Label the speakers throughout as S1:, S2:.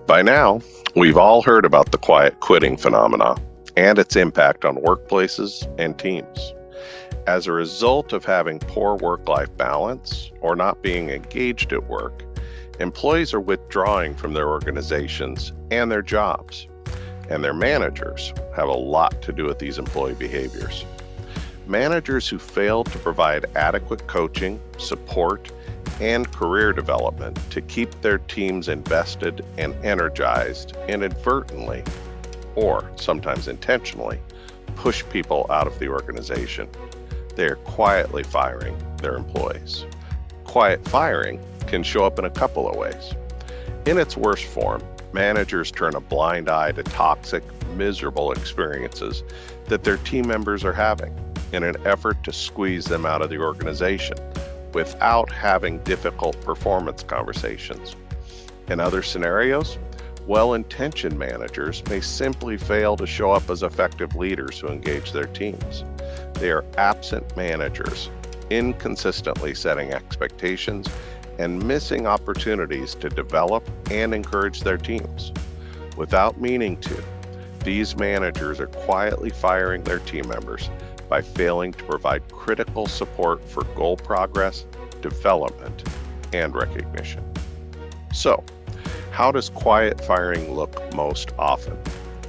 S1: By now, we've all heard about the quiet quitting phenomena and its impact on workplaces and teams. As a result of having poor work-life balance or not being engaged at work, employees are withdrawing from their organizations and their jobs, and their managers have a lot to do with these employee behaviors. Managers who fail to provide adequate coaching, support, and career development to keep their teams invested and energized inadvertently, or sometimes intentionally, push people out of the organization. They are quietly firing their employees. Quiet firing can show up in a couple of ways. In its worst form, managers turn a blind eye to toxic, miserable experiences that their team members are having in an effort to squeeze them out of the organization without having difficult performance conversations. In other scenarios, well-intentioned managers may simply fail to show up as effective leaders who engage their teams. They are absent managers, inconsistently setting expectations and missing opportunities to develop and encourage their teams. Without meaning to, these managers are quietly firing their team members by failing to provide critical support for goal progress, development, and recognition. So, how does quiet firing look most often?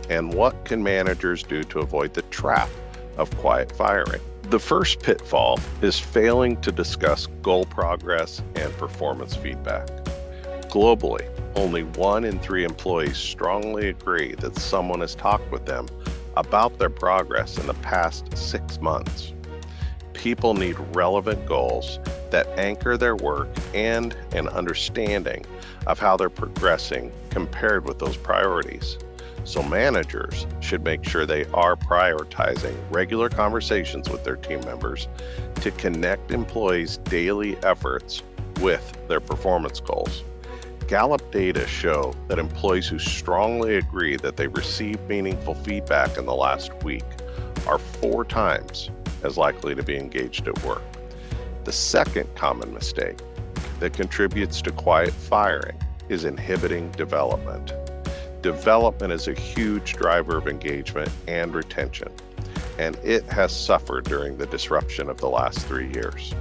S1: And what can managers do to avoid the trap of quiet firing? The first pitfall is failing to discuss goal progress and performance feedback. Globally, only 1 in 3 employees strongly agree that someone has talked with them about their progress in the past 6 months. People need relevant goals that anchor their work and an understanding of how they're progressing compared with those priorities. So managers should make sure they are prioritizing regular conversations with their team members to connect employees' daily efforts with their performance goals. Gallup data show that employees who strongly agree that they received meaningful feedback in the last week are 4 times as likely to be engaged at work. The second common mistake that contributes to quiet firing is inhibiting development. Development is a huge driver of engagement and retention, and it has suffered during the disruption of the last 3 years.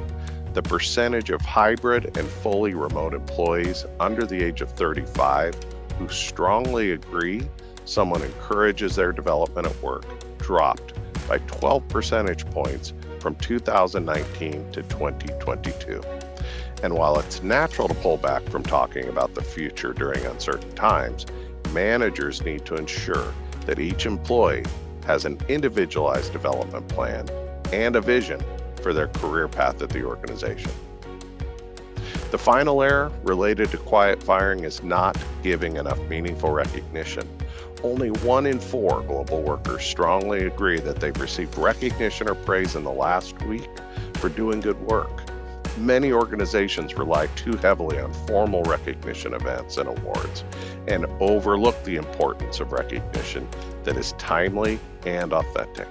S1: The percentage of hybrid and fully remote employees under the age of 35 who strongly agree someone encourages their development at work dropped by 12 percentage points from 2019 to 2022. And while it's natural to pull back from talking about the future during uncertain times, managers need to ensure that each employee has an individualized development plan and a vision for their career path at the organization. The final error related to quiet firing is not giving enough meaningful recognition. Only 1 in 4 global workers strongly agree that they've received recognition or praise in the last week for doing good work. Many organizations rely too heavily on formal recognition events and awards and overlook the importance of recognition that is timely and authentic.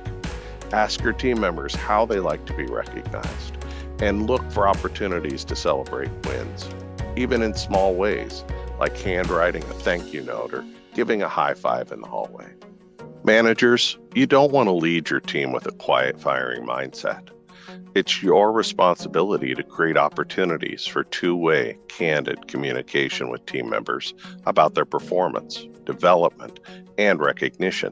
S1: Ask your team members how they like to be recognized and look for opportunities to celebrate wins, even in small ways, like handwriting a thank you note or giving a high five in the hallway. Managers, you don't want to lead your team with a quiet firing mindset. It's your responsibility to create opportunities for two-way, candid communication with team members about their performance, development, and recognition.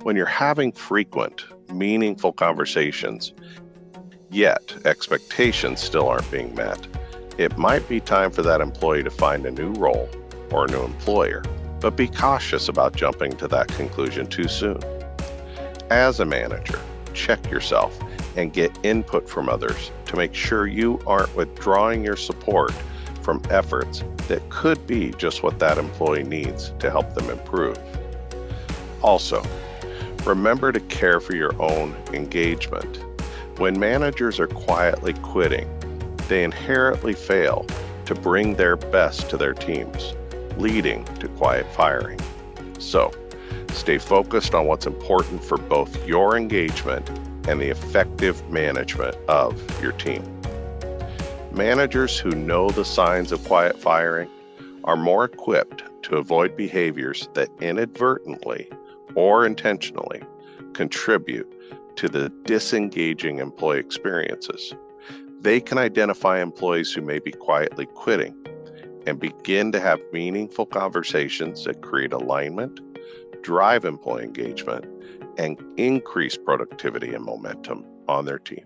S1: When you're having frequent, meaningful conversations, yet expectations still aren't being met, it might be time for that employee to find a new role or a new employer, but be cautious about jumping to that conclusion too soon. As a manager, check yourself and get input from others to make sure you aren't withdrawing your support from efforts that could be just what that employee needs to help them improve. Also, remember to care for your own engagement. When managers are quietly quitting, they inherently fail to bring their best to their teams, leading to quiet firing. So, stay focused on what's important for both your engagement and the effective management of your team. Managers who know the signs of quiet firing are more equipped to avoid behaviors that inadvertently or intentionally contribute to the disengaging employee experiences. They can identify employees who may be quietly quitting and begin to have meaningful conversations that create alignment, drive employee engagement, and increase productivity and momentum on their team.